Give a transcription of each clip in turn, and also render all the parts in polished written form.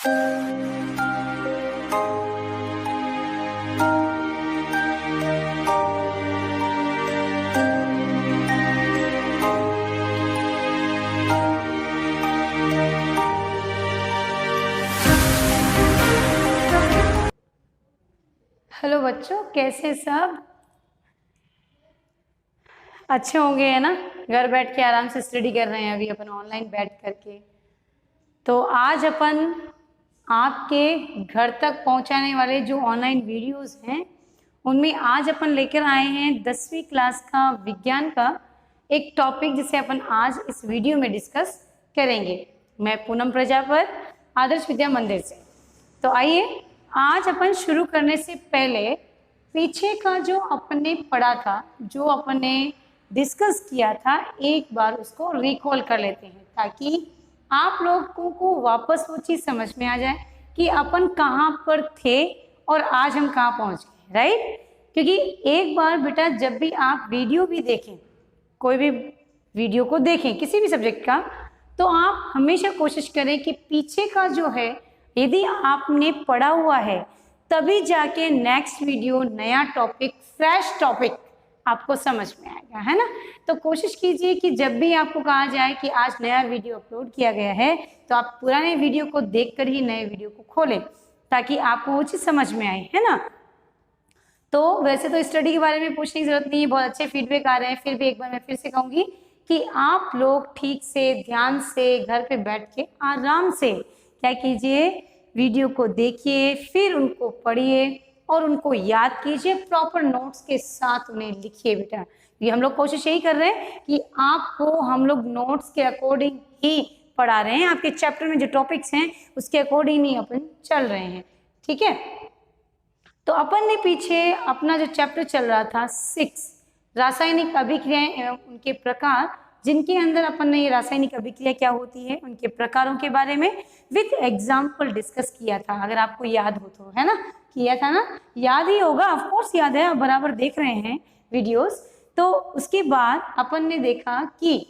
Hello बच्चों, कैसे सब? अच्छे होंगे, है ना? घर बैठ के आराम से स्टडी कर रहे हैं अभी अपन ऑनलाइन बैठ करके। तो आज अपन आपके घर तक पहुंचाने वाले जो ऑनलाइन वीडियोस हैं उनमें आज अपन लेकर आए हैं 10वीं क्लास का विज्ञान का एक टॉपिक, जिसे अपन आज इस वीडियो में डिस्कस करेंगे। मैं पूनम प्रजापत, आदर्श विद्या मंदिर से। तो आइए, आज अपन शुरू करने से पहले पीछे का जो अपने पढ़ा था, जो अपने डिस्कस किया था, एक बार उसको रिकॉल कर लेते हैं ताकि आप लोगों को वापस वो चीज़ समझ में आ जाए कि अपन कहाँ पर थे और आज हम कहाँ पहुँच गए, राइट? क्योंकि एक बार बेटा, जब भी आप वीडियो भी देखें, कोई भी वीडियो को देखें किसी भी सब्जेक्ट का, तो आप हमेशा कोशिश करें कि पीछे का जो है यदि आपने पढ़ा हुआ है तभी जाके नेक्स्ट वीडियो, नया टॉपिक, फ्रेश टॉपिक आपको समझ में आएगा, है ना? तो कोशिश कीजिए कि जब भी आपको कहा जाए कि आज नया वीडियो अपलोड किया गया है तो आप पुराने वीडियो को देखकर ही नए वीडियो को खोलें ताकि आपको वो चीज़ समझ में आए, है ना? तो वैसे तो स्टडी के बारे में पूछने की जरूरत नहीं है, बहुत अच्छे फीडबैक आ रहे हैं। फिर भी एक बार मैं फिर से कहूँगी कि आप लोग ठीक से, ध्यान से घर पे बैठ के आराम से क्या कीजिए, वीडियो को देखिए, फिर उनको पढ़िए और उनको याद कीजिए, प्रॉपर नोट्स के साथ उन्हें लिखिए बेटा। ये हम लोग कोशिश यही कर रहे हैं कि आपको हम लोग नोट्स के अकॉर्डिंग ही पढ़ा रहे हैं, आपके चैप्टर में जो टॉपिक्स हैं उसके अकॉर्डिंग ही अपन चल रहे हैं, ठीक है? तो अपन ने पीछे अपना जो चैप्टर चल रहा था 6 रासायनिक अभिक्रियाएं एवं उनके प्रकार, जिनके अंदर अपन ने ये रासायनिक अभिक्रिया क्या होती है, उनके प्रकारों के बारे में विद एग्जाम्पल डिस्कस किया था, अगर आपको याद हो तो, है ना? किया था ना? याद ही होगा, ऑफ कोर्स याद है, आप बराबर देख रहे हैं वीडियोस। तो उसके बाद अपन ने देखा कि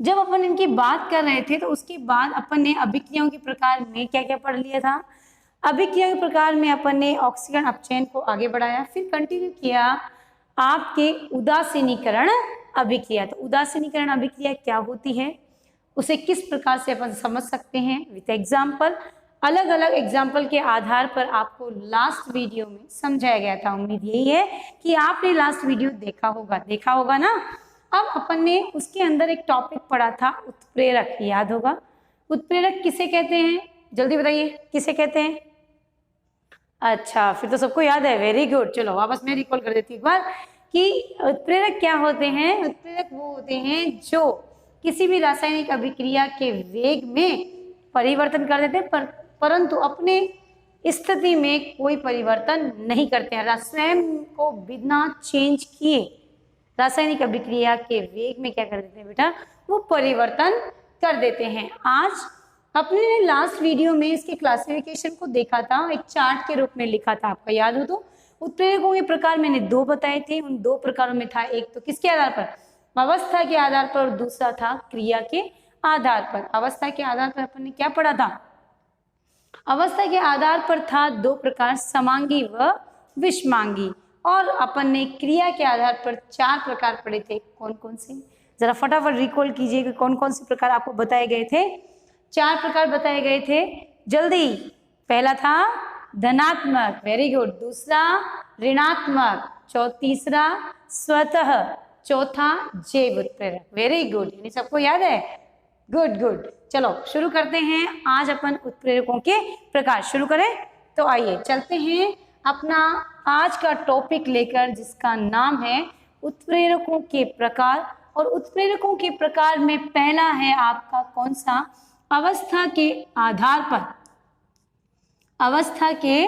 जब अपन इनकी बात कर रहे थे तो उसके बाद अपन ने अभिक्रियाओं के प्रकार में क्या क्या पढ़ लिया था। अभिक्रिया के प्रकार में अपन ने ऑक्सीकरण अपचयन को आगे बढ़ाया, फिर कंटिन्यू किया आपके उदासीनीकरण अभिक्रिया। तो उदासीनीकरण अभिक्रिया क्या होती है, उसे किस प्रकार से अपन समझ सकते हैं विद एग्जाम्पल। अलग अलग एग्जाम्पल के आधार पर आपको लास्ट वीडियो में समझाया गया था। उम्मीद यही है कि आपने लास्ट वीडियो देखा होगा ना। अब अपन ने उसके अंदर एक टॉपिक पढ़ा था उत्प्रेरक, याद होगा। उत्प्रेरक किसे कहते हैं, जल्दी बताइए, किसे कहते हैं? अच्छा, फिर तो सबको याद है, वेरी गुड। चलो वापस मैं रिकॉल कर देती हूँ एक बार कि उत्प्रेरक क्या होते हैं। उत्प्रेरक वो होते हैं जो किसी भी रासायनिक अभिक्रिया के वेग में परिवर्तन कर देते हैं, परंतु अपने स्थिति में कोई परिवर्तन नहीं करते हैं। स्वयं को बिना चेंज किए रासायनिक अभिक्रिया के वेग में क्या कर देते हैं बेटा, वो परिवर्तन कर देते हैं। आज अपने लास्ट वीडियो में इसके क्लासिफिकेशन को देखा था, एक चार्ट के रूप में लिखा था, आपका याद हो तो। उत्प्रेरकों के प्रकार मैंने 2 बताए थे। उन 2 प्रकारों में था, एक तो किसके आधार पर, अवस्था के आधार पर, और दूसरा था क्रिया के आधार पर। अवस्था के आधार पर अपन ने क्या पढ़ा था, अवस्था के आधार पर था 2 प्रकार, समांगी व विषमांगी। और अपन ने क्रिया के आधार पर 4 प्रकार पढ़े थे। कौन कौन से, जरा फटाफट रिकॉल कीजिए कि कौन कौन से प्रकार आपको बताए गए थे। 4 प्रकार बताए गए थे, जल्दी। पहला था धनात्मक, वेरी गुड। दूसरा ऋणात्मक, तीसरा स्वतः, चौथा जैव उत्प्रेरक, वेरी गुड। यानी सबको याद है, गुड गुड। चलो शुरू करते हैं, आज अपन उत्प्रेरकों के प्रकार शुरू करें। तो आइए चलते हैं अपना आज का टॉपिक लेकर, जिसका नाम है उत्प्रेरकों के प्रकार। और उत्प्रेरकों के प्रकार में पहला है आपका कौन सा, अवस्था के आधार पर। अवस्था के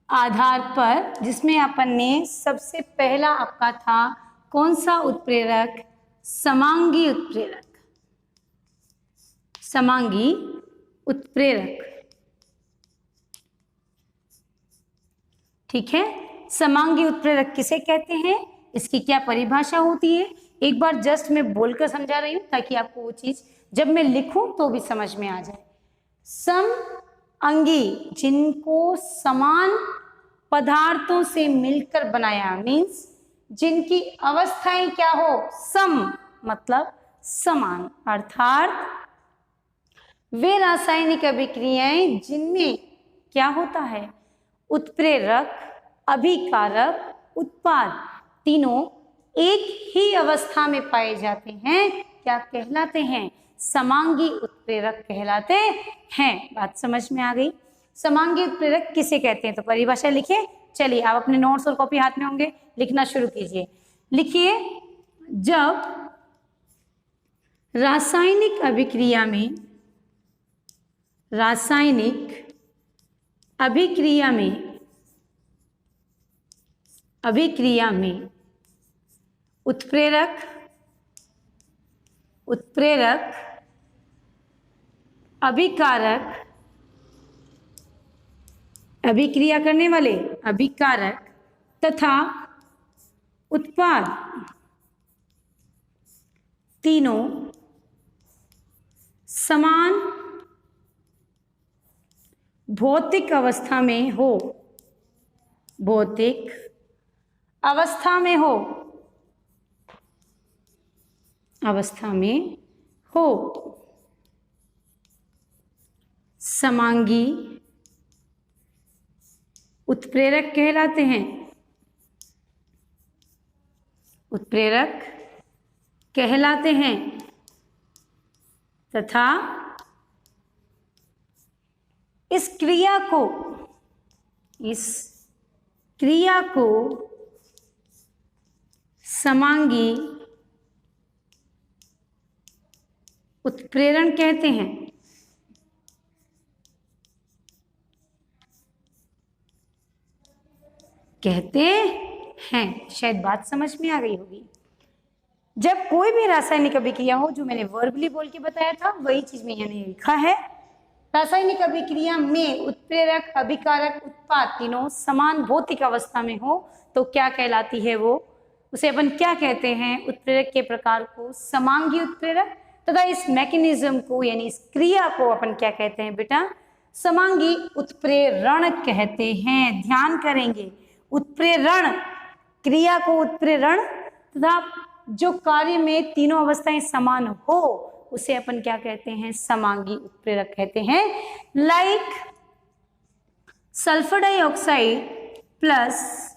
आधार पर जिसमें अपन ने सबसे पहला आपका था कौन सा उत्प्रेरक, समांगी उत्प्रेरक। समांगी उत्प्रेरक, ठीक है। समांगी उत्प्रेरक किसे कहते हैं, इसकी क्या परिभाषा होती है, एक बार जस्ट मैं बोलकर समझा रही हूं ताकि आपको वो चीज जब मैं लिखूं तो भी समझ में आ जाए। सम अंगी, जिनको समान पदार्थों से मिलकर बनाया, मीन्स जिनकी अवस्थाएं क्या हो, सम मतलब समान, अर्थात वे रासायनिक अभिक्रियाएं जिनमें क्या होता है, उत्प्रेरक, अभिकारक, उत्पाद तीनों एक ही अवस्था में पाए जाते हैं, क्या कहलाते हैं, समांगी उत्प्रेरक कहलाते हैं। बात समझ में आ गई। समांगी उत्प्रेरक किसे कहते हैं, तो परिभाषा लिखिए। चलिए आप अपने नोट्स और कॉपी हाथ में होंगे, लिखना शुरू कीजिए। लिखिए, जब रासायनिक अभिक्रिया में, रासायनिक अभिक्रिया में, अभिक्रिया में उत्प्रेरक, उत्प्रेरक, अभिकारक, अभिक्रिया करने वाले अभिकारक तथा उत्पाद तीनों समान भौतिक अवस्था में हो, भौतिक अवस्था में हो, अवस्था में हो, समांगी उत्प्रेरक कहलाते हैं, उत्प्रेरक कहलाते हैं तथा इस क्रिया को, इस क्रिया को समांगी उत्प्रेरण कहते हैं। कहते हैं, शायद बात समझ में आ गई होगी। जब कोई भी रासायनिक अभिक्रिया हो, जो मैंने वर्बली बोल के बताया था वही चीज में यानी लिखा है, रासायनिक अभिक्रिया में उत्प्रेरक, अभिकारक, उत्पाद तीनों समान भौतिक अवस्था में हो तो क्या कहलाती है वो, उसे अपन क्या कहते हैं, उत्प्रेरक के प्रकार को समांगी उत्प्रेरक तथा इस मैकेनिज्म को यानी इस क्रिया को अपन क्या कहते हैं बेटा, समांगी उत्प्रेरण कहते हैं। ध्यान करेंगे, उत्प्रेरण, क्रिया को उत्प्रेरण तथा जो कार्य में तीनों अवस्थाएं समान हो उसे अपन क्या कहते हैं, समांगी उत्प्रेरक कहते हैं। Like sulphur dioxide plus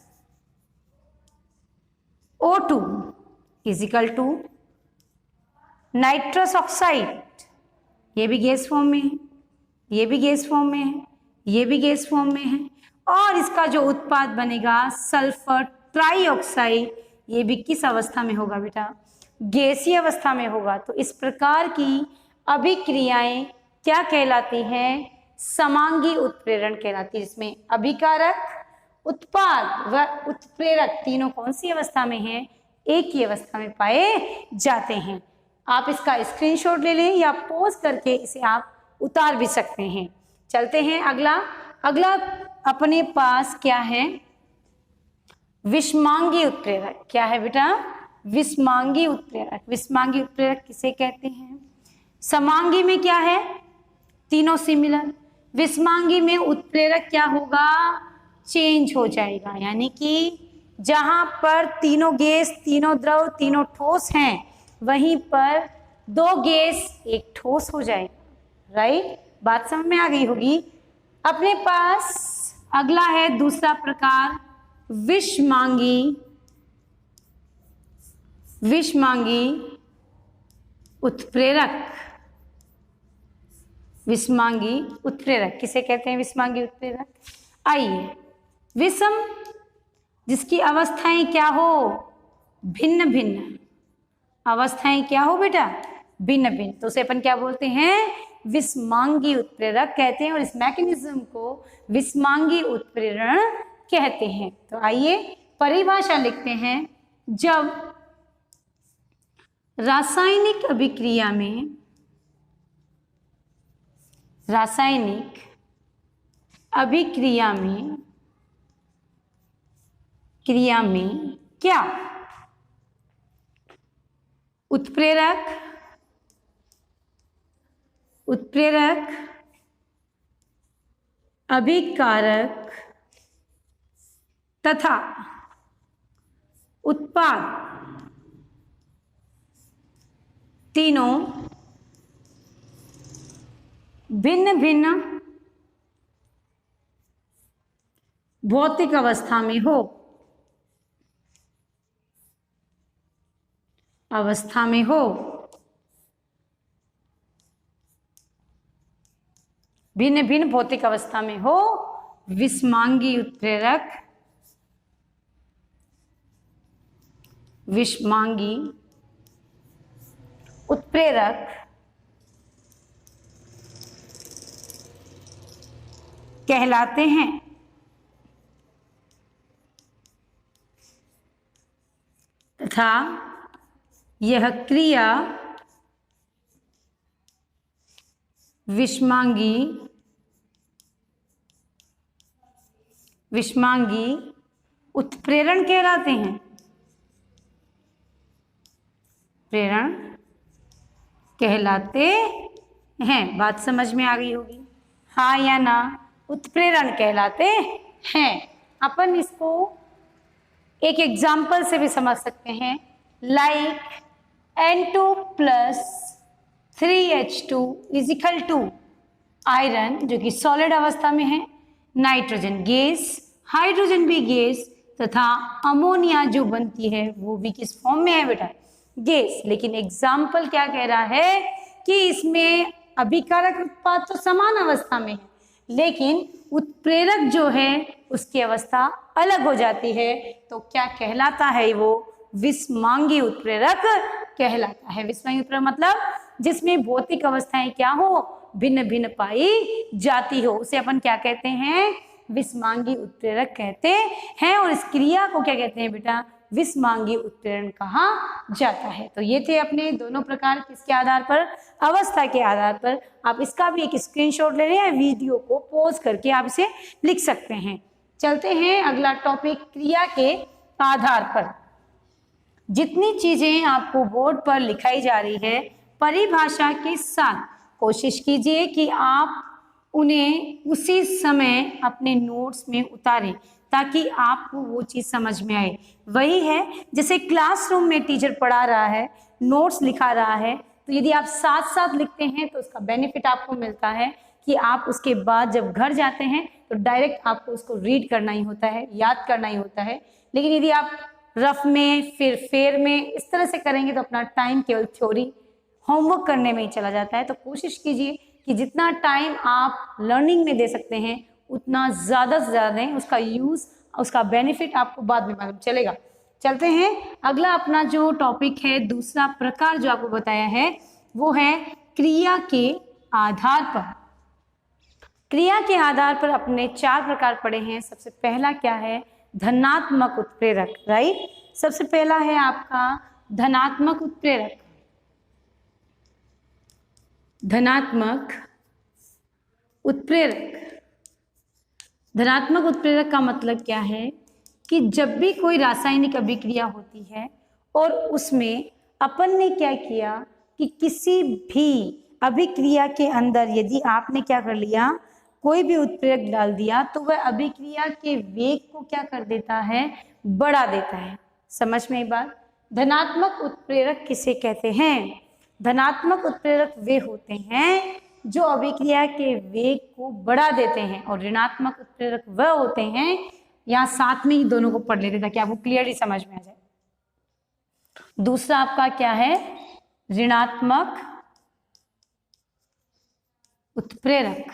O2 is equal to nitrous oxide, ये भी गैस फॉर्म में है, ये भी गैस फॉर्म में है, ये भी गैस फॉर्म में है, और इसका जो उत्पाद बनेगा सल्फर ट्राइऑक्साइड, ये भी किस अवस्था में होगा बेटा, गैसीय अवस्था में होगा। तो इस प्रकार की अभिक्रियाएं क्या कहलाती हैं, समांगी उत्प्रेरण कहलाती है, जिसमें अभिकारक, उत्पाद व उत्प्रेरक तीनों कौन सी अवस्था में हैं, एक ही अवस्था में पाए जाते हैं। आप इसका स्क्रीनशॉट ले लें या पॉज करके इसे आप उतार भी सकते हैं। चलते हैं अगला। अगला अपने पास क्या है, विषमांगी उत्प्रेरक। क्या है बेटा, विषमांगी उत्प्रेरक। विषमांगी उत्प्रेरक किसे कहते हैं, समांगी में क्या है, तीनों सिमिलर, विषमांगी में उत्प्रेरक क्या होगा, चेंज हो जाएगा, यानी कि जहां पर तीनों गैस, तीनों द्रव, तीनों ठोस हैं वहीं पर दो गैस एक ठोस हो जाएगा। राइट, बात समझ में आ गई होगी। अपने पास अगला है दूसरा प्रकार, विषमांगी, विषमांगी उत्प्रेरक। विषमांगी उत्प्रेरक किसे कहते हैं, विषमांगी उत्प्रेरक। आइए, विषम जिसकी अवस्थाएं क्या हो, भिन्न भिन्न, अवस्थाएं क्या हो बेटा, भिन्न भिन्न, तो उसे अपन क्या बोलते हैं, विषमांगी उत्प्रेरक कहते हैं, और इस मैकेनिज्म को विषमांगी उत्प्रेरण कहते हैं। तो आइए परिभाषा लिखते हैं। जब रासायनिक अभिक्रिया में, रासायनिक अभिक्रिया में, क्रिया में क्या, उत्प्रेरक, उत्प्रेरक, अभिकारक तथा उत्पाद तीनों भिन्न भिन्न भौतिक अवस्था में हो, अवस्था में हो, भिन्न भिन्न भौतिक अवस्था में हो, विषमांगी उत्प्रेरक, विषमांगी उत्प्रेरक कहलाते हैं। तथा यह क्रिया विषमांगी उत्प्रेरण कहलाते हैं। प्रेरण कहलाते हैं। बात समझ में आ गई होगी, हाँ या ना? उत्प्रेरण कहलाते हैं। अपन इसको एक एग्जाम्पल से भी समझ सकते हैं, like N2 plus 3H2 is equal to iron, जो कि सॉलिड अवस्था में है, नाइट्रोजन गैस, हाइड्रोजन भी गैस, तथा अमोनिया जो बनती है वो भी किस फॉर्म में है बेटा? गैस। लेकिन एग्जाम्पल क्या कह रहा है कि इसमें अभिकारक उत्पाद तो समान अवस्था में है, लेकिन उत्प्रेरक जो है उसकी अवस्था अलग हो जाती है। तो क्या कहलाता है वो? विषमांगी उत्प्रेरक कहलाता है। विषमांगी उत्प्रेरक मतलब जिसमें भौतिक अवस्थाएं क्या हो? भिन्न भिन्न पाई जाती हो, उसे अपन क्या कहते हैं? विषमांगी उत्प्रेरक कहते हैं। और इस क्रिया को क्या कहते हैं बेटा? विषमांगी उत्प्रेरण कहा जाता है। तो ये थे अपने दोनों प्रकार, किसके आधार पर? अवस्था के आधार पर। आप इसका भी एक स्क्रीनशॉट ले लें या वीडियो को पॉज करके आप इसे लिख सकते हैं। चलते हैं अगला टॉपिक, क्रिया के आधार पर। जितनी चीजें आपको बोर्ड पर लिखाई जा रही है परिभाषा के साथ, कोशिश कीजिए कि आप उन्हें उसी समय अपने नोट्स में उतारें ताकि आपको वो चीज़ समझ में आए। वही है जैसे क्लासरूम में टीचर पढ़ा रहा है, नोट्स लिखा रहा है, तो यदि आप साथ साथ लिखते हैं तो उसका बेनिफिट आपको मिलता है कि आप उसके बाद जब घर जाते हैं तो डायरेक्ट आपको उसको रीड करना ही होता है, याद करना ही होता है। लेकिन यदि आप रफ में फिर फेर में इस तरह से करेंगे तो अपना टाइम केवल थ्योरी होमवर्क करने में ही चला जाता है। तो कोशिश कीजिए कि जितना टाइम आप लर्निंग में दे सकते हैं उतना ज़्यादा से ज़्यादा दें, उसका यूज़, उसका बेनिफिट आपको बाद में मालूम चलेगा। चलते हैं अगला अपना जो टॉपिक है, दूसरा प्रकार जो आपको बताया है वो है क्रिया के आधार पर। क्रिया के आधार पर अपने 4 प्रकार पढ़े हैं। सबसे पहला क्या है? धनात्मक उत्प्रेरक, राइट। सबसे पहला है आपका धनात्मक उत्प्रेरक। धनात्मक उत्प्रेरक, धनात्मक उत्प्रेरक का मतलब क्या है कि जब भी कोई रासायनिक अभिक्रिया होती है और उसमें अपन ने क्या किया कि किसी भी अभिक्रिया के अंदर यदि आपने क्या कर लिया, कोई भी उत्प्रेरक डाल दिया, तो वह अभिक्रिया के वेग को क्या कर देता है? बढ़ा देता है। समझ में ये बात? धनात्मक उत्प्रेरक किसे कहते हैं? धनात्मक उत्प्रेरक वे होते हैं जो अभिक्रिया के वेग को बढ़ा देते हैं, और ऋणात्मक उत्प्रेरक वह होते हैं, यहाँ साथ में ही दोनों को पढ़ लेते ताकि आपको क्लियरली समझ में आ जाए। दूसरा आपका क्या है? ऋणात्मक उत्प्रेरक।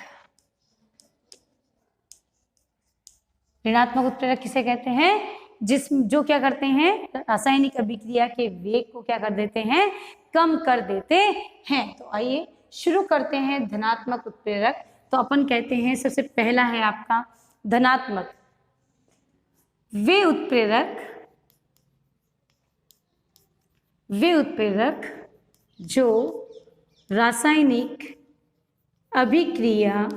ऋणात्मक उत्प्रेरक किसे कहते हैं? जो क्या करते हैं? रासायनिक अभिक्रिया के वेग को क्या कर देते हैं? कम कर देते हैं। तो आइए शुरू करते हैं धनात्मक उत्प्रेरक। तो अपन कहते हैं सबसे पहला है आपका धनात्मक। वे उत्प्रेरक जो रासायनिक अभिक्रिया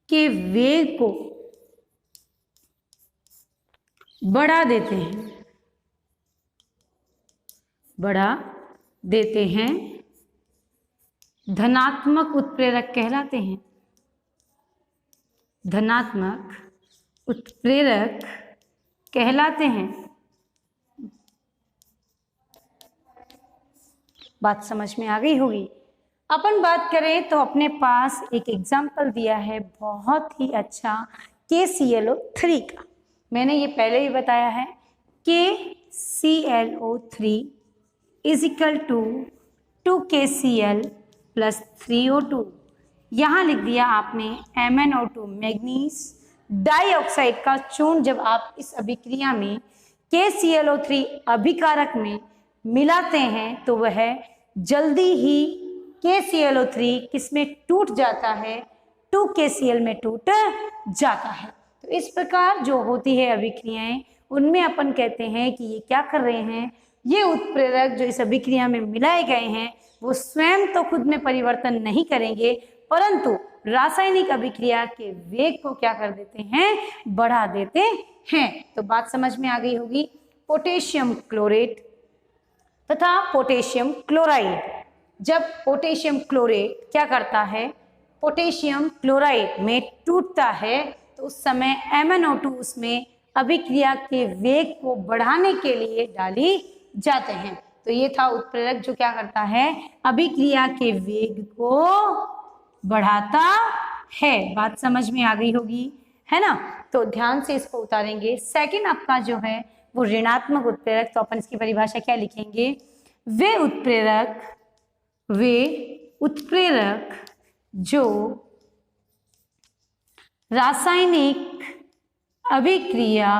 के वेग को बढ़ा देते हैं, बढ़ा देते हैं, धनात्मक उत्प्रेरक कहलाते हैं। धनात्मक उत्प्रेरक कहलाते हैं। बात समझ में आ गई होगी। अपन बात करें तो अपने पास एक एग्जाम्पल दिया है बहुत ही अच्छा KClO3 का। मैंने ये पहले ही बताया है, KClO3 is equal to 2KCl plus 3O2। यहाँ लिख दिया आपने MnO2 मैग्नीज डाइऑक्साइड का चूर्ण। जब आप इस अभिक्रिया में KClO3 अभिकारक में मिलाते हैं तो वह जल्दी ही KClO3 किसमें टूट जाता है, 2KCl में टूट जाता है। तो इस प्रकार जो होती है अभिक्रियाएं, उनमें अपन कहते हैं कि ये क्या कर रहे हैं, ये उत्प्रेरक जो इस अभिक्रिया में मिलाए गए हैं वो स्वयं तो खुद में परिवर्तन नहीं करेंगे, परंतु रासायनिक अभिक्रिया के वेग को क्या कर देते हैं, बढ़ा देते हैं। तो बात समझ में आ गई होगी। पोटेशियम क्लोरेट तथा पोटेशियम क्लोराइड, जब पोटेशियम क्लोरेट क्या करता है, पोटेशियम क्लोराइड में टूटता है तो उस समय MnO2 उसमें अभिक्रिया के वेग को बढ़ाने के लिए डाली जाते हैं। तो ये था उत्प्रेरक जो क्या करता है, अभिक्रिया के वेग को बढ़ाता है। बात समझ में आ गई होगी, है ना। तो ध्यान से इसको उतारेंगे। सेकंड आपका जो है वो ऋणात्मक उत्प्रेरक। तो अपन इसकी परिभाषा क्या लिखेंगे, वे उत्प्रेरक जो रासायनिक अभिक्रिया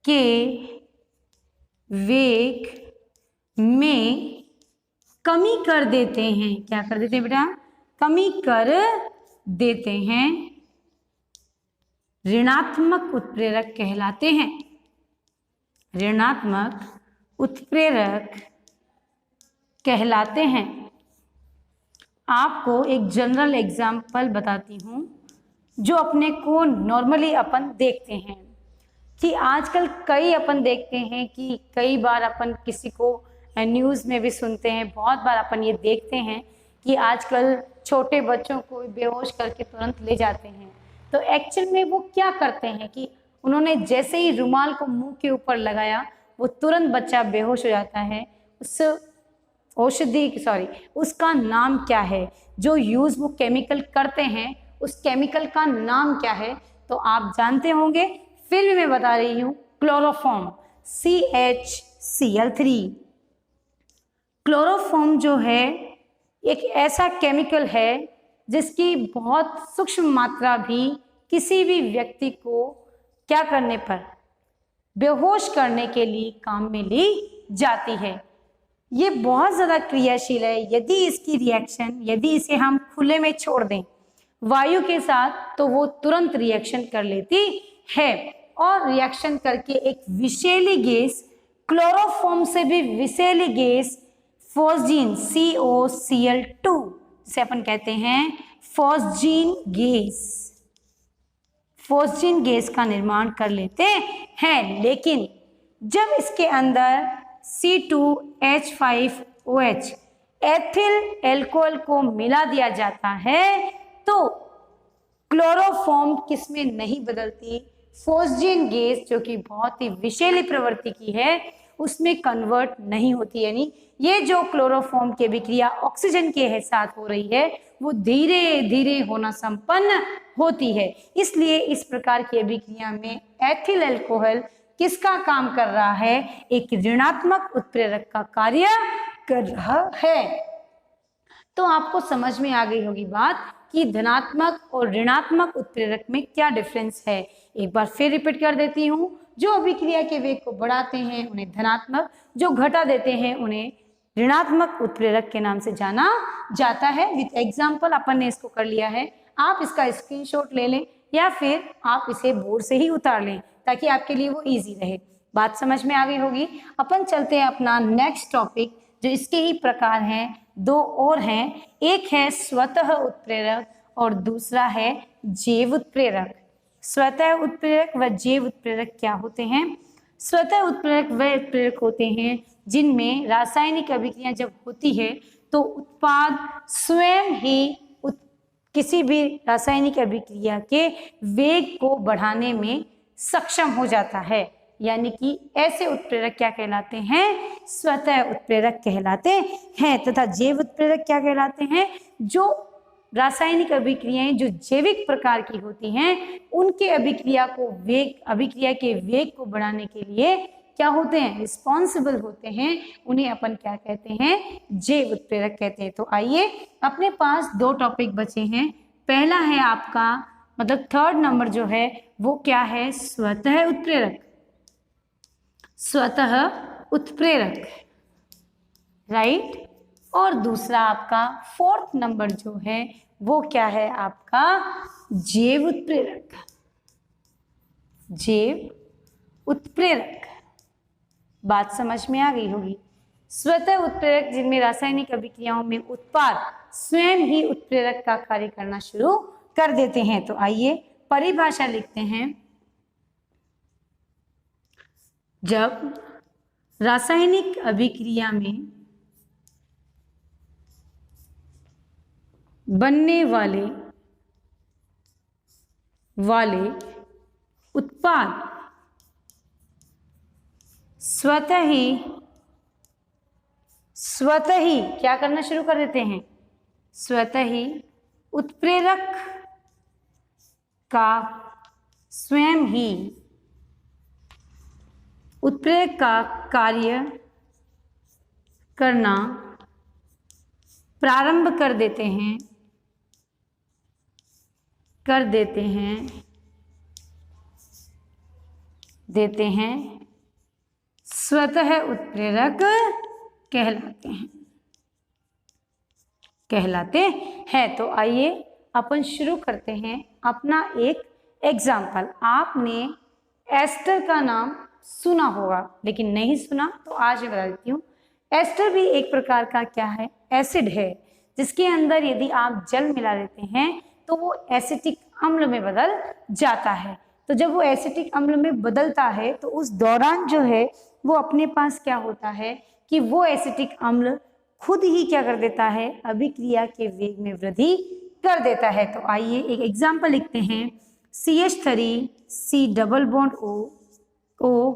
के वेग में कमी कर देते हैं। क्या कर देते हैं बेटा, कमी कर देते हैं, ऋणात्मक उत्प्रेरक कहलाते हैं। ऋणात्मक उत्प्रेरक कहलाते हैं। आपको एक जनरल एग्जाम्पल बताती हूँ जो अपने को नॉर्मली अपन देखते हैं कि आजकल कई अपन देखते हैं कि कई बार अपन किसी को न्यूज़ में भी सुनते हैं, बहुत बार अपन ये देखते हैं कि आजकल छोटे बच्चों को बेहोश करके तुरंत ले जाते हैं। तो एक्चुअल में वो क्या करते हैं कि उन्होंने जैसे ही रुमाल को मुंह के ऊपर लगाया वो तुरंत बच्चा बेहोश हो जाता है। उस उसका नाम क्या है, जो यूज़ वो केमिकल करते हैं उस केमिकल का नाम क्या है, तो आप जानते होंगे, फिर भी मैं बता रही हूँ, क्लोरोफॉर्म, CHCl3। क्लोरोफॉर्म जो है एक ऐसा केमिकल है जिसकी बहुत सूक्ष्म मात्रा भी किसी भी व्यक्ति को क्या करने पर, बेहोश करने के लिए काम में ली जाती है। ये बहुत ज़्यादा क्रियाशील है। यदि इसकी रिएक्शन, यदि इसे हम खुले में छोड़ दें वायु के साथ तो वो तुरंत रिएक्शन कर लेती है और रिएक्शन करके एक विषैली गैस, क्लोरोफॉर्म से भी विषैली गैस फॉस्जीन COCl2 जिसे अपन कहते हैं फॉस्जीन गैस का निर्माण कर लेते हैं। लेकिन जब इसके अंदर C2H5OH एथिल एल्कोहल को मिला दिया जाता है तो क्लोरोफॉर्म किसमें नहीं बदलती, फॉस्जीन गैस जो कि बहुत ही विषैली प्रवृत्ति की है उसमें कन्वर्ट नहीं होती। यानी ये जो क्लोरोफॉर्म की अभिक्रिया ऑक्सीजन के साथ हो रही है वो धीरे धीरे होना संपन्न होती है। इसलिए इस प्रकार की अभिक्रिया में एथिल अल्कोहल किसका काम कर रहा है, एक ऋणात्मक उत्प्रेरक का कार्य कर रहा है। तो आपको समझ में आ गई होगी बात कि धनात्मक और ऋणात्मक उत्प्रेरक में क्या डिफरेंस है। एक बार फिर रिपीट कर देती हूँ, जो अभिक्रिया के वेग को बढ़ाते हैं उन्हें धनात्मक, जो घटा देते हैं उन्हें ऋणात्मक उत्प्रेरक के नाम से जाना जाता है। विथ एग्जाम्पल अपन ने इसको कर लिया है, आप इसका स्क्रीनशॉट ले लें या फिर आप इसे बोर्ड से ही उतार लें ताकि आपके लिए वो इजी रहे। बात समझ में आ गई होगी। अपन चलते हैं अपना नेक्स्ट टॉपिक, जो इसके ही प्रकार हैं, दो और हैं। एक है स्वतः उत्प्रेरक और दूसरा है जैव उत्प्रेरक। स्वतः उत्प्रेरक व जैव उत्प्रेरक क्या होते हैं? स्वतः उत्प्रेरक वे उत्प्रेरक होते हैं जिनमें रासायनिक अभिक्रिया जब होती है तो उत्पाद स्वयं ही किसी भी रासायनिक अभिक्रिया के वेग को बढ़ाने में सक्षम हो जाता है। यानी कि ऐसे उत्प्रेरक क्या कहलाते हैं? स्वतः उत्प्रेरक कहलाते हैं। तथा जैव उत्प्रेरक क्या कहलाते हैं? जो रासायनिक अभिक्रियाएं जो जैविक प्रकार की होती हैं, उनके अभिक्रिया के वेग को बढ़ाने के लिए क्या होते हैं? रिस्पॉन्सिबल होते हैं। उन्हें अपन क्या कहते हैं? जैव उत्प्रेरक कहते हैं। तो आइए, अपने पास 2 टॉपिक बचे हैं। पहला है आपका मतलब 3rd नंबर जो है वो क्या है? स्वतः उत्प्रेरक। स्वतः उत्प्रेरक, राइट। और दूसरा आपका 4th नंबर जो है वो क्या है? आपका जैव उत्प्रेरक। जैव उत्प्रेरक, बात समझ में आ गई होगी। स्वतः उत्प्रेरक जिनमें रासायनिक अभिक्रियाओं में उत्पाद स्वयं ही उत्प्रेरक का कार्य करना शुरू कर देते हैं। तो आइए परिभाषा लिखते हैं। जब रासायनिक अभिक्रिया में बनने वाले उत्पाद स्वतः ही क्या करना शुरू कर देते हैं? स्वतः ही उत्प्रेरक का स्वयं ही उत्प्रेरक का कार्य करना प्रारंभ कर देते हैं स्वतः उत्प्रेरक कहलाते हैं। तो आइए अपन शुरू करते हैं अपना एक एग्जाम्पल। आपने एस्टर का नाम सुना होगा, लेकिन नहीं सुना तो आज मैं बता देती हूँ। एस्टर भी एक प्रकार का क्या है? एसिड है, जिसके अंदर यदि आप जल मिला देते हैं तो वो एसिटिक अम्ल में बदल जाता है। तो जब वो एसिटिक अम्ल में बदलता है तो उस दौरान जो है वो अपने पास क्या होता है कि वो एसिटिक अम्ल खुद ही क्या कर देता है? अभिक्रिया के वेग में वृद्धि कर देता है। तो आइए एक एग्जाम्पल लिखते हैं। CH3 C double bond O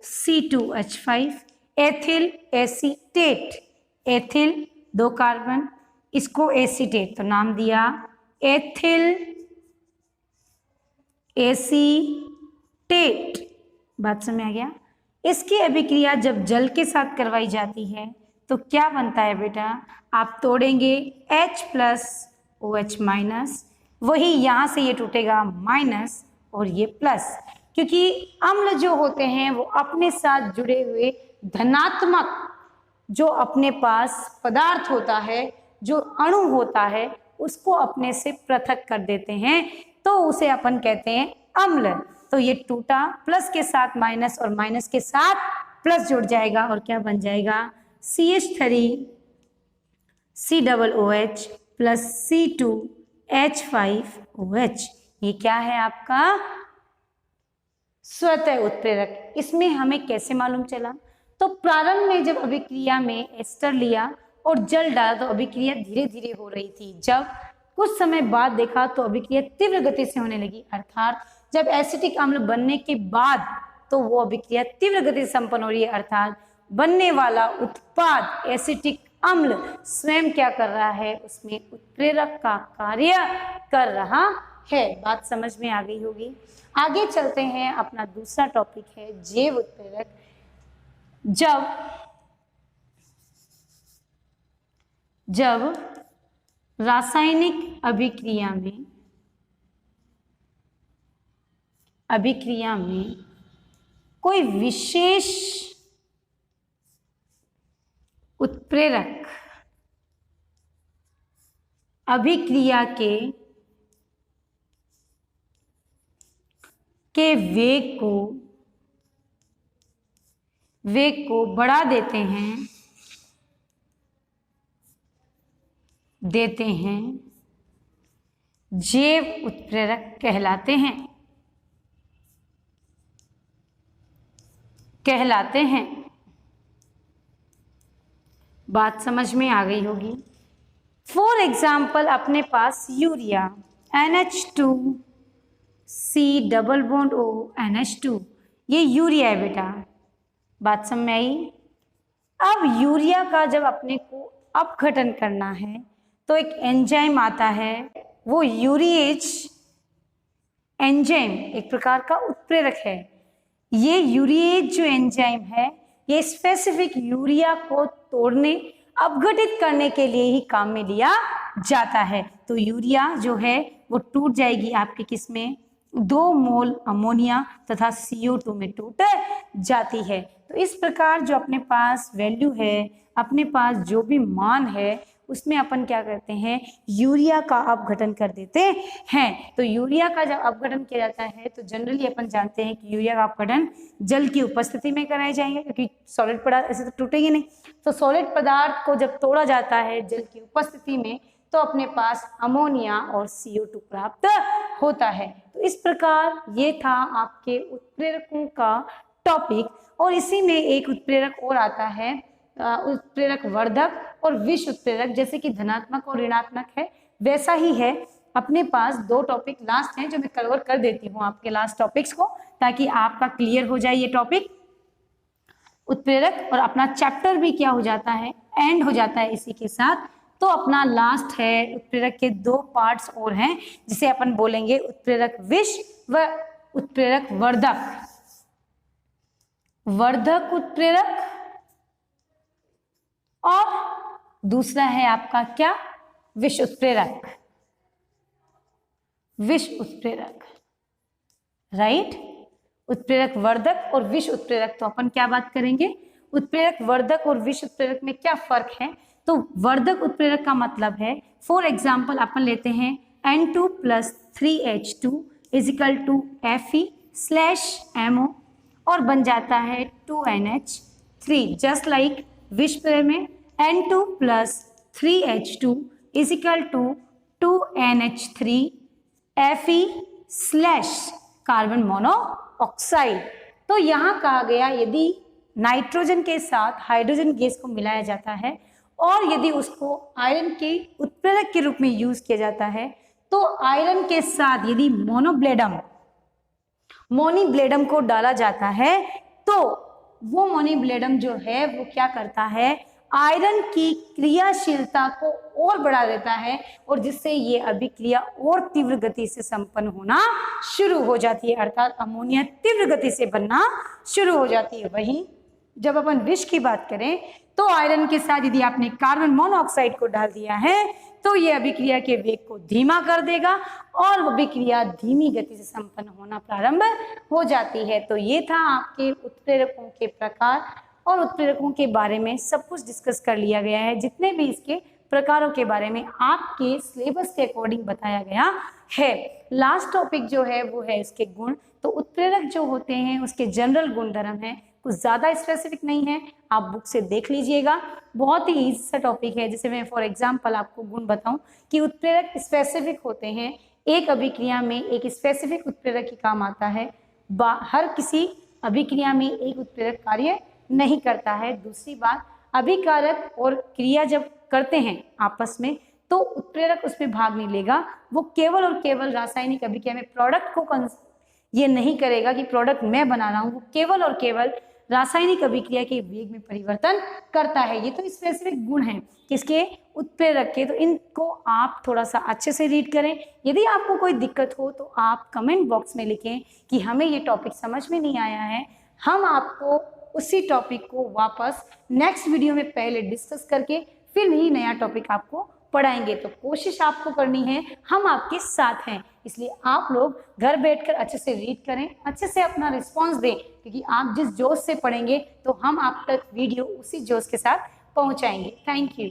C2H5 ethyl acetate. Ethyl 2 carbon, इसको एसीटेट, तो नाम दिया एथिल एसीटेट। बात समझ आ गया? इसकी अभिक्रिया जब जल के साथ करवाई जाती है तो क्या बनता है बेटा? आप तोड़ेंगे H+OH-, वही यहाँ से ये टूटेगा माइनस और ये प्लस, क्योंकि अम्ल जो होते हैं वो अपने साथ जुड़े हुए धनात्मक जो अपने पास पदार्थ होता है, जो अणु होता है, उसको अपने से पृथक कर देते हैं, तो उसे अपन कहते हैं अम्ल। तो ये टूटा, प्लस के साथ माइनस और माइनस के साथ प्लस जुड़ जाएगा और क्या बन जाएगा? CH3 COOH plus C2H5OH। ये क्या है आपका? स्वतः उत्प्रेरक। इसमें हमें कैसे मालूम चला? तो प्रारंभ में जब अभिक्रिया में एस्टर लिया और जल डाला तो अभिक्रिया धीरे धीरे हो रही थी। जब कुछ समय बाद देखा तो अभिक्रिया तीव्र गति से होने लगी, अर्थात जब एसिटिक अम्ल बनने के बाद तो वो अभिक्रिया तीव्र गति से संपन्न हो रही है, अर्थात बनने वाला उत्पाद एसिटिक अम्ल स्वयं क्या कर रहा है? उसमें उत्प्रेरक का कार्य कर रहा है। बात समझ में आ गई होगी। आगे चलते हैं, अपना दूसरा टॉपिक है जैव उत्प्रेरक। जब रासायनिक अभिक्रिया में कोई विशेष उत्प्रेरक अभिक्रिया के वेग को बढ़ा देते हैं जैव उत्प्रेरक कहलाते हैं। बात समझ में आ गई होगी। फॉर एग्जाम्पल अपने पास urea NH2C double bond O NH2, ये यूरिया है बेटा, बात समझ में आई। अब यूरिया का जब अपने को अपघटन करना है तो एक एंजाइम आता है, वो यूरिएज एंजाइम एक प्रकार का उत्प्रेरक है। ये यूरिएज जो एंजाइम है ये स्पेसिफिक यूरिया को तोड़ने अपघटित करने के लिए ही काम में लिया जाता है। तो यूरिया जो है वो टूट जाएगी आपके किस में, 2 मोल अमोनिया तथा CO2 में टूट जाती है। तो इस प्रकार जो अपने पास वैल्यू है, अपने पास जो भी मान है, उसमें अपन क्या करते हैं, यूरिया का अपघटन कर देते हैं। तो यूरिया का जब अपघटन किया जाता है तो जनरली अपन जानते हैं कि यूरिया का अपघटन जल की उपस्थिति में कराए जाएंगे, क्योंकि सॉलिड पदार्थ ऐसे तो टूटेंगे नहीं। तो सॉलिड पदार्थ को जब तोड़ा जाता है जल की उपस्थिति में तो अपने पास अमोनिया और CO2 प्राप्त होता है। तो इस प्रकार ये था आपके उत्प्रेरकों का टॉपिक। और इसी में एक उत्प्रेरक और आता है, उत्प्रेरक वर्धक और विष उत्प्रेरक। जैसे कि धनात्मक और ऋणात्मक है वैसा ही है। अपने पास 2 टॉपिक लास्ट हैं जो मैं कवर कर देती हूँ आपके लास्ट टॉपिक्स को, ताकि आपका क्लियर हो जाए ये टॉपिक उत्प्रेरक, और अपना चैप्टर भी क्या हो जाता है, एंड हो जाता है इसी के साथ। तो अपना लास्ट है उत्प्रेरक के 2 पार्ट्स और हैं, जिसे अपन बोलेंगे उत्प्रेरक विष व उत्प्रेरक वर्धक। वर्धक उत्प्रेरक और दूसरा है आपका क्या, विष उत्प्रेरक। विष उत्प्रेरक, राइट। उत्प्रेरक वर्धक और विष उत्प्रेरक। तो अपन क्या बात करेंगे, उत्प्रेरक वर्धक और विष उत्प्रेरक में क्या फर्क है। तो वर्धक उत्प्रेरक का मतलब है, फॉर एग्जाम्पल अपन लेते हैं N2 + 3H2 = Fe/MO और बन जाता है 2NH3। जस्ट लाइक विष उत्प्रेरक में N2 + 3H2 = 2NH3 Fe/कार्बन मोनोऑक्साइड। तो यहाँ कहा गया यदि नाइट्रोजन के साथ हाइड्रोजन गैस को मिलाया जाता है और यदि उसको आयरन के उत्प्रेरक के रूप में यूज किया जाता है, तो आयरन के साथ यदि मोनिब्लेडम को डाला जाता है तो वो मोनिब्लेडम जो है वो क्या करता है, आयरन की क्रियाशीलता को और बढ़ा देता है, और जिससे ये अभिक्रिया और तीव्र गति से संपन्न होना शुरू हो जाती है, अर्थात अमोनिया तीव्र गति से बनना शुरू हो जाती है। वहीं जब अपन विष की बात करें तो आयरन के साथ यदि आपने कार्बन मोनोऑक्साइड को डाल दिया है तो ये अभिक्रिया के वेग को धीमा कर देगा और अभिक्रिया धीमी गति से संपन्न होना प्रारंभ हो जाती है। तो ये था आपके उत्प्रेरकों के प्रकार और उत्प्रेरकों के बारे में सब कुछ डिस्कस कर लिया गया है। जितने भी इसके प्रकारों के बारे में आपके सिलेबस के अकॉर्डिंग बताया गया है। लास्ट टॉपिक जो है वो है इसके गुण। तो उत्प्रेरक जो होते हैं उसके जनरल गुण धर्म है, कुछ ज़्यादा स्पेसिफिक नहीं है, आप बुक से देख लीजिएगा। बहुत ही इजी सा टॉपिक है। जैसे मैं फॉर एग्जांपल आपको गुण बताऊं कि उत्प्रेरक स्पेसिफिक होते हैं, एक अभिक्रिया में एक स्पेसिफिक उत्प्रेरक ही काम आता है, हर किसी अभिक्रिया में एक उत्प्रेरक कार्य नहीं करता है। दूसरी बात, अभिकारक और क्रिया जब करते हैं आपस में तो उत्प्रेरक उसमें भाग नहीं लेगा, वो केवल और केवल रासायनिक अभिक्रिया में प्रोडक्ट को ये नहीं करेगा कि प्रोडक्ट मैं बना रहा हूँ, वो केवल और केवल रासायनिक अभिक्रिया के वेग में परिवर्तन करता है। ये तो स्पेसिफिक गुण हैं किसके, उत्प्रेरक के। तो इनको आप थोड़ा सा अच्छे से रीड करें। यदि आपको कोई दिक्कत हो तो आप कमेंट बॉक्स में लिखें कि हमें ये टॉपिक समझ में नहीं आया है, हम आपको उसी टॉपिक को वापस नेक्स्ट वीडियो में पहले डिस्कस करके फिर ही नया टॉपिक आपको पढ़ाएंगे। तो कोशिश आपको करनी है, हम आपके साथ हैं, इसलिए आप लोग घर बैठकर अच्छे से रीड करें, अच्छे से अपना रिस्पांस दें, क्योंकि आप जिस जोश से पढ़ेंगे तो हम आप तक वीडियो उसी जोश के साथ पहुंचाएंगे। Thank you.